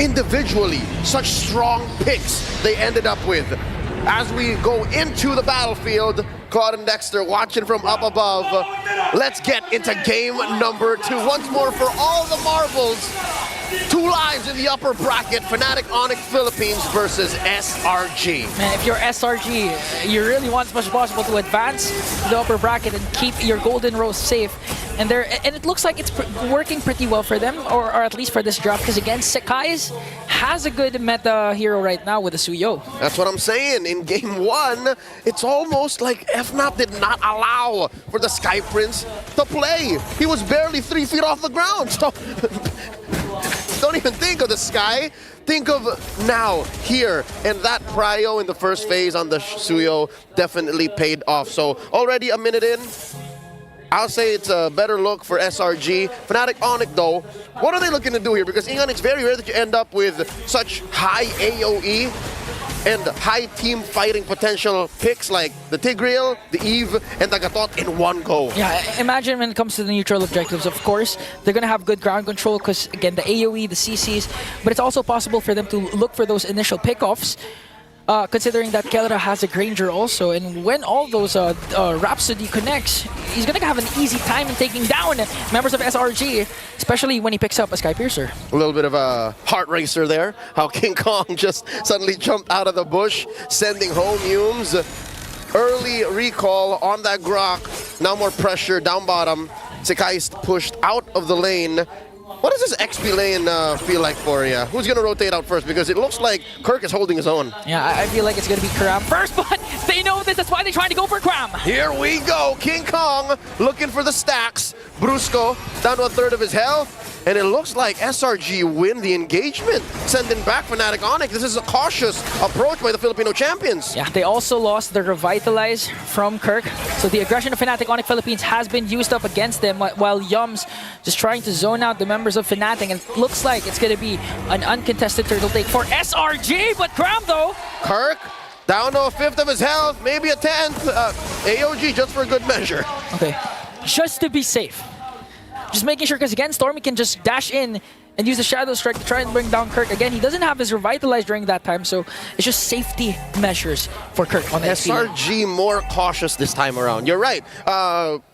individually such strong picks they ended up with. As we go into the battlefield, Claude and Dexter watching from up above. Let's get into game number 2. Once more for all the marbles. 2 lives in the upper bracket, Fnatic Onic Philippines versus SRG. Man, if you're SRG, you really want as much as possible to advance to the upper bracket and keep your golden rose safe. And it looks like it's working pretty well for them, or at least for this draft, because again, Sekai's has a good meta hero right now with the Suyo. That's what I'm saying. In game 1, it's almost like Fnatic did not allow for the Sky Prince to play. He was barely 3 feet off the ground. So don't even think of the Sky. Think of now, here, and that prio in the first phase on the Suyo definitely paid off. So already a minute in, I'll say it's a better look for SRG. Fnatic Onic though, what are they looking to do here? Because Ingon, it's very rare that you end up with such high AoE and high team fighting potential picks like the Tigreal, the Eve, and the Gatot in one go. Yeah, imagine when it comes to the neutral objectives, of course, they're going to have good ground control because, again, the AoE, the CCs, but it's also possible for them to look for those initial pickoffs. Considering that Kelra has a Granger also, and when all those Rhapsody connects, he's gonna have an easy time in taking down members of SRG, especially when he picks up a Sky Piercer. A little bit of a heart racer there, how King Kong just suddenly jumped out of the bush, sending home Humes. Early recall on that Grok, now more pressure down bottom. Sekai's pushed out of the lane. What does this XP lane feel like for you? Who's going to rotate out first? Because it looks like Kirk is holding his own. Yeah, I feel like it's going to be Kram first, but they know this. That's why they're trying to go for Kram. Here we go. King Kong looking for the stacks. Brusco down to 1/3 of his health. And it looks like SRG win the engagement, sending back Fnatic Onic. This is a cautious approach by the Filipino champions. Yeah, they also lost the Revitalize from Kirk. So the aggression of Fnatic Onic Philippines has been used up against them, while Yums just trying to zone out the members of Fnatic. And it looks like it's going to be an uncontested turtle take for SRG. But Kram, though. Kirk down to 1/5 of his health, maybe a 10th. AOG just for good measure. Okay, just to be safe. Just making sure, because again, Stormy can just dash in and use the Shadow Strike to try and bring down Kirk. Again, he doesn't have his Revitalize during that time, so it's just safety measures for Kirk on the SRG more cautious this time around. You're right.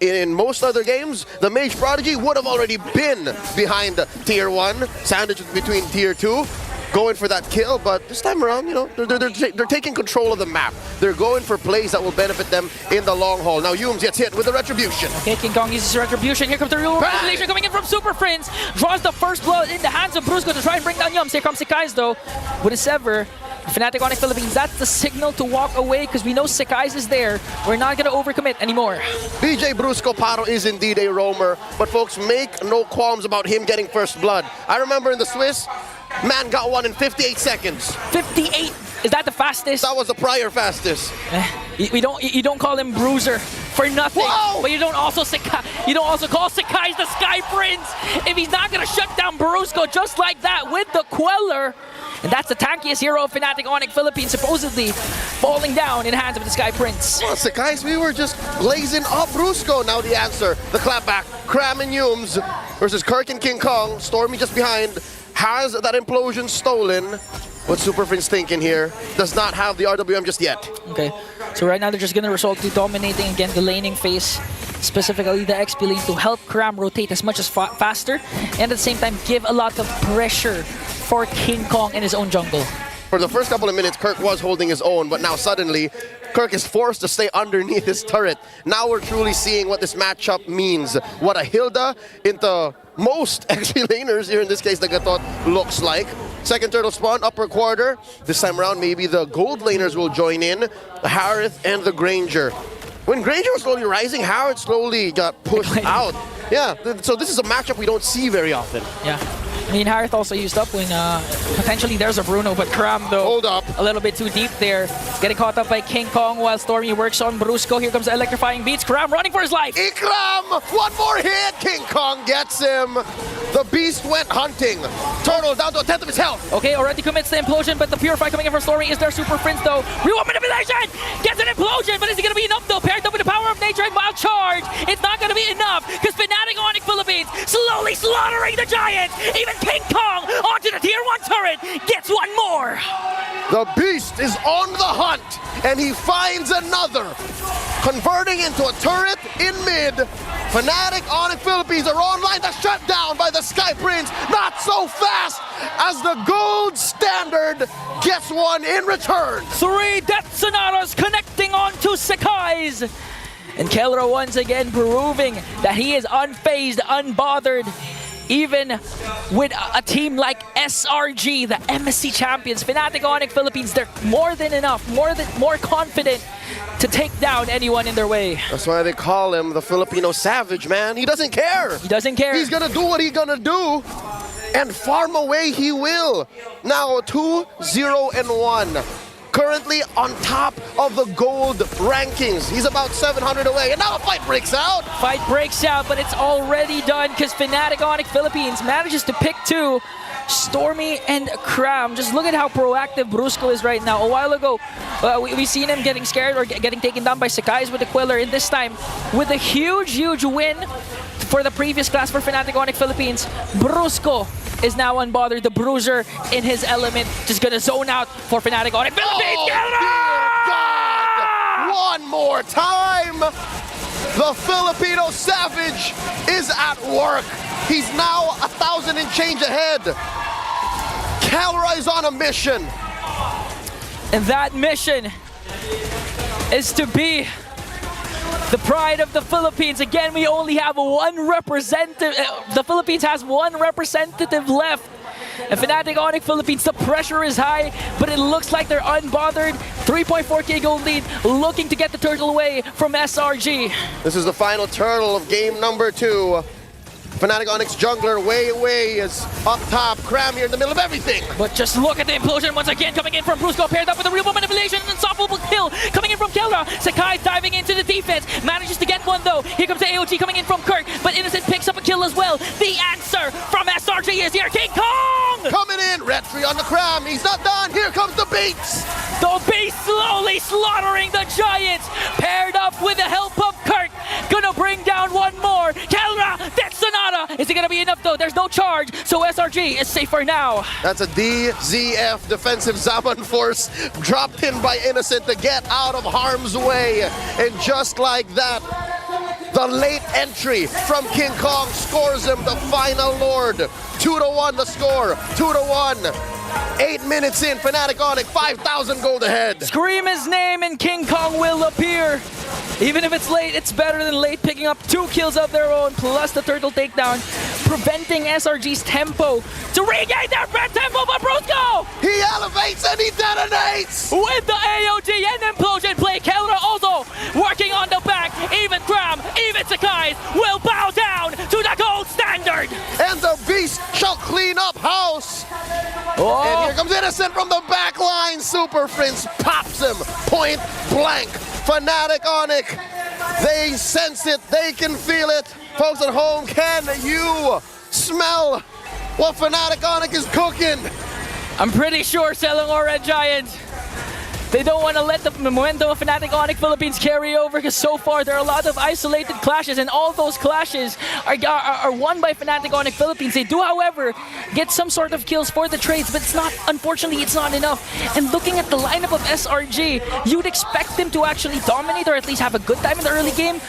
In most other games, the Mage Prodigy would have already been behind Tier 1, sandwiched between Tier 2. Going for that kill, but this time around, you know, they're taking control of the map. They're going for plays that will benefit them in the long haul. Now Humes gets hit with the Retribution. Okay, King Kong uses Retribution. Here comes the real Revelation coming in from Super Friends. Draws the first blood in the hands of Brusco to try and bring down Yums. Here comes Sekai's though, with a Sever. Fnatic Onic Philippines, that's the signal to walk away because we know Sekai's is there. We're not going to overcommit anymore. BJ Brusco Paro is indeed a roamer, but folks, make no qualms about him getting first blood. I remember in the Swiss, man got one in 58 seconds. 58? Is that the fastest? That was the prior fastest. You don't call him Bruiser for nothing. Whoa! But you don't also call Sekai's the Sky Prince if he's not gonna shut down Brusco just like that with the Queller. And that's the tankiest hero of Fnatic Onic Philippines, supposedly falling down in the hands of the Sky Prince. Well, Sekai's, we were just blazing up Brusco. Now the answer, the clapback. Kram and Humes versus Kirk and King Kong. Stormy just behind. Has that implosion stolen? What Super Friends thinking here? Does not have the RWM just yet. Okay, so right now they're just gonna resort to dominating again the laning phase, specifically the XP lane, to help Kram rotate as much as faster, and at the same time give a lot of pressure for King Kong in his own jungle. For the first couple of minutes, Kirk was holding his own, but now suddenly, Kirk is forced to stay underneath his turret. Now we're truly seeing what this matchup means. What a Hilda into most XP laners, here in this case the Gatot, looks like. Second turtle spawn, upper quarter. This time around, maybe the gold laners will join in. The Harith and the Granger. When Granger was slowly rising, Harith slowly got pushed out. Yeah, so this is a matchup we don't see very often. Yeah. I mean, Harith also used up when potentially there's a Bruno, but Kram, though, hold up, a little bit too deep there. Getting caught up by King Kong while Stormy works on Brusco. Here comes the electrifying beats. Kram running for his life. Ikram! One more hit! King Kong gets him. The beast went hunting. Turtle down to 1/10 of his health. Okay, already commits the implosion, but the Purify coming in from Stormy is their Super Prince, though. Reward manipulation! Gets an implosion, but is it going to be enough, though? Brusco paired up with the power of nature and wild charge. It's not going to be enough because Fnatic Onic Philippines slowly slaughtering the Giants. Even King Kong onto the tier 1 turret gets one more. The beast is on the hunt, and he finds another. Converting into a turret in mid. Fnatic Onic Philippines are online. The shutdown by the Sky Prince. Not so fast as the gold standard gets one in return. 3 Death Sonatas connecting onto Sakai's. And Kelra once again proving that he is unfazed, unbothered. Even with a team like SRG, the MSC champions, Fnatic Onic Philippines, they're more than enough, more confident to take down anyone in their way. That's why they call him the Filipino savage, man. He doesn't care. He doesn't care. He's gonna do what he's gonna do, and farm away he will. Now 2-0-1. Currently on top of the gold rankings. He's about 700 away, and now a fight breaks out. Fight breaks out, but it's already done because Fnatic Onic Philippines manages to pick 2, Stormy and Cram. Just look at how proactive Brusco is right now. A while ago, we've seen him getting scared or getting taken down by Sakai's with the Quiller, and this time, with a huge win for the previous class for Fnatic Onic Philippines, Brusco is now unbothered. The Bruiser in his element, just gonna zone out for Fnatic Onic Philippines. Oh, dear God! One more time! The Filipino savage is at work. He's now 1,000 and change ahead. Kelra is on a mission. And that mission is to be the pride of the Philippines. Again, we only have one representative. The Philippines has one representative left. And Fnatic Onic Philippines, the pressure is high, but it looks like they're unbothered. 3.4k gold lead, looking to get the turtle away from SRG. This is the final turtle of game number 2. Fnatic Onic's jungler way is up top. Cram here in the middle of everything. But just look at the implosion once again coming in from Brusco, paired up with a real manipulation and unstoppable kill coming in from Kelra. Sakai diving into the defense, manages to get one though. Here comes the AOG coming in from Kirk, but Innocent picks up a kill as well. The answer from SRG is here. King Kong! Coming in, red free on the Cram. He's not done. Here comes the Beats. The Beast slowly slaughtering the Giants, paired up with the help of Kirk. Gonna bring down one more. Kelra, Death Sonata. Is it gonna be enough though? There's no charge, so SRG is safe for now. That's a DZF defensive Zaman force dropped in by Innocent to get out of harm's way. And just like that, the late entry from King Kong scores him the final Lord. 2-1 the score, 2-1. 8 minutes in, Fnatic Onic, 5,000 gold ahead. Scream his name and King Kong will appear. Even if it's late, it's better than late, picking up 2 kills of their own, plus the turtle takedown, preventing SRG's tempo to regain their red tempo, but Brusco! He elevates and he detonates! With the AOG and implosion play, Kelra also working on the back. Even Cram, even Sakai will bow down to the gold standard. And the Beast shall clean up house. Oh. And here comes Innocent from the back line. Super Prince pops him point blank. Fnatic Onic, they sense it, they can feel it. Folks at home, can you smell what Fnatic Onic is cooking? I'm pretty sure Selangor Red Giant, they don't want to let the momentum of Fnatic Onic Philippines carry over, because so far there are a lot of isolated clashes, and all those clashes are won by Fnatic Onic Philippines. They do, however, get some sort of kills for the trades, but it's not, unfortunately, it's not enough. And looking at the lineup of SRG, you'd expect them to actually dominate or at least have a good time in the early game,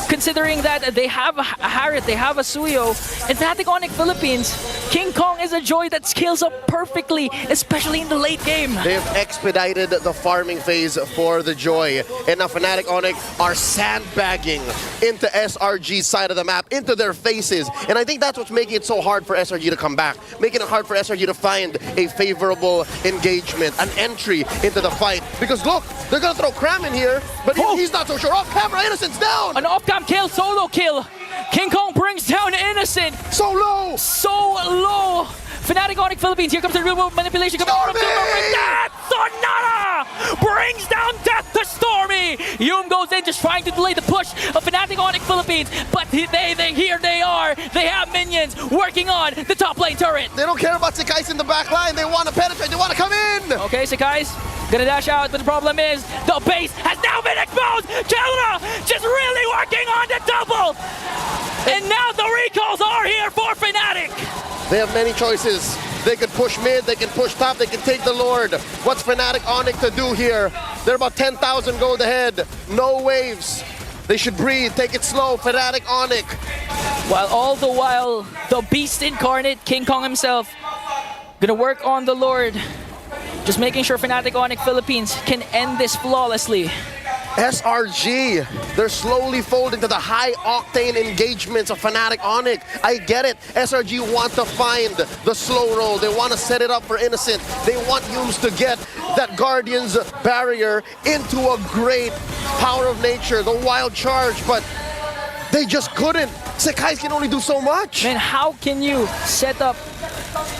considering that they have a Harriet, they have a Suyo, and Fnatic Onic Philippines, King Kong is a joy that scales up perfectly, especially in the late game. They have expedited the farming phase for the Joy, and now Fnatic Onic are sandbagging into SRG's side of the map, into their faces, and I think that's what's making it so hard for SRG to come back, making it hard for SRG to find a favorable engagement, an entry into the fight, because look, they're gonna throw Cram in here, but he's not so sure. Off camera, Innocent's down! An off-cam kill, solo kill. King Kong brings down Innocent. So low! So low! Fnatic Onic Philippines, here comes the real world manipulation coming from Stormy! Death Sonata brings down Death to Stormy! Yum goes in just trying to delay the push of Fnatic Onic Philippines, but here they are. They have minions working on the top lane turret. They don't care about Sakai's in the back line. They want to penetrate. They want to come in. Okay, Sakai's gonna dash out, but the problem is the base has now been exposed. Kelra just really working on the double. And now the recalls are here for Fnatic. They have many choices. They could push mid, they can push top, they can take the Lord. What's Fnatic Onic to do here? They're about 10,000 gold ahead. No waves. They should breathe, take it slow. Fnatic Onic. While all the while, the beast incarnate, King Kong himself, gonna work on the Lord. Just making sure Fnatic Onic Philippines can end this flawlessly. SRG, they're slowly folding to the high-octane engagements of Fnatic Onic. I get it. SRG want to find the slow roll. They want to set it up for Innocent. They want Yumes to get that Guardian's barrier into a great power of nature, the wild charge, but they just couldn't. Sekais can only do so much. Man, how can you set up,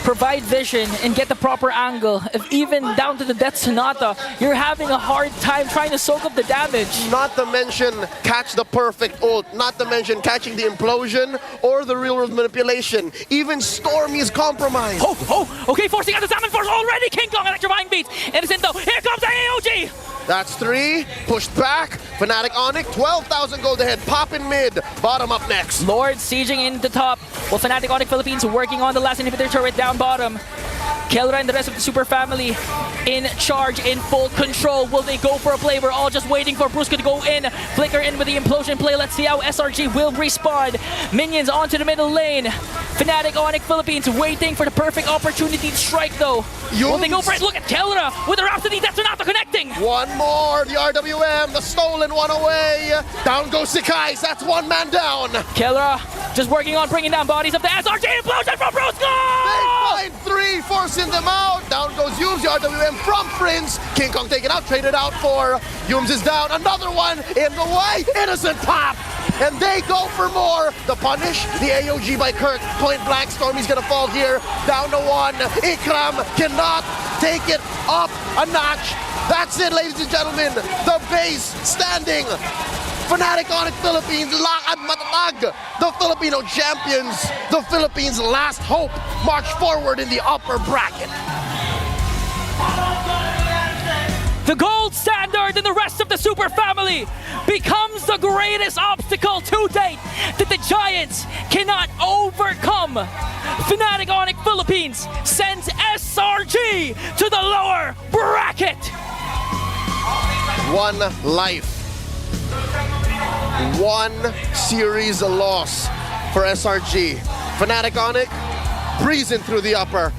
provide vision, and get the proper angle if even down to the Death Sonata, you're having a hard time trying to soak up the damage? Not to mention catch the perfect ult, not to mention catching the implosion or the real world manipulation. Even Stormy is compromised. Okay, forcing out the Salmon Force already. King Kong electrifying beats. Innocent though, here comes the AOG. That's 3, pushed back. Fnatic Onic, 12,000 gold ahead. Pop in mid, bottom up next. Lord sieging into top. While Fnatic Onic Philippines working on the last inhibitor turret down bottom. Kelra and the rest of the Super Family in charge, in full control. Will they go for a play? We're all just waiting for Brusca to go in. Flicker in with the implosion play. Let's see how SRG will respond. Minions onto the middle lane. Fnatic Onic Philippines waiting for the perfect opportunity to strike though. Will they go for it? Look at Kelra with the Rhapsody. That's not connecting. One more, the RWM, the stolen one away. Down goes Sekais, that's one man down. Kelra just working on bringing down bodies of the SRG. Implosion from Brusca! They find 3, forcing them out. Down goes Yumes, the RWM from Prince. King Kong taken out, traded out for Yumes is down. Another one in the way. Innocent pop. And they go for more. The punish, the AOG by Kirk. Point blank, Stormy's gonna fall here. Down to 1. Ikram cannot take it up a notch. That's it, ladies and gentlemen. The base standing. Fnatic Onic Philippines, lakad matatag. The Filipino champions, the Philippines' last hope, march forward in the upper bracket. The gold standard and the rest of the Super Family becomes the greatest obstacle to date that the Giants cannot overcome. Fnatic Onic Philippines sends SRG to the lower bracket. One life. One series loss for SRG. Fnatic Onic breezing through the upper.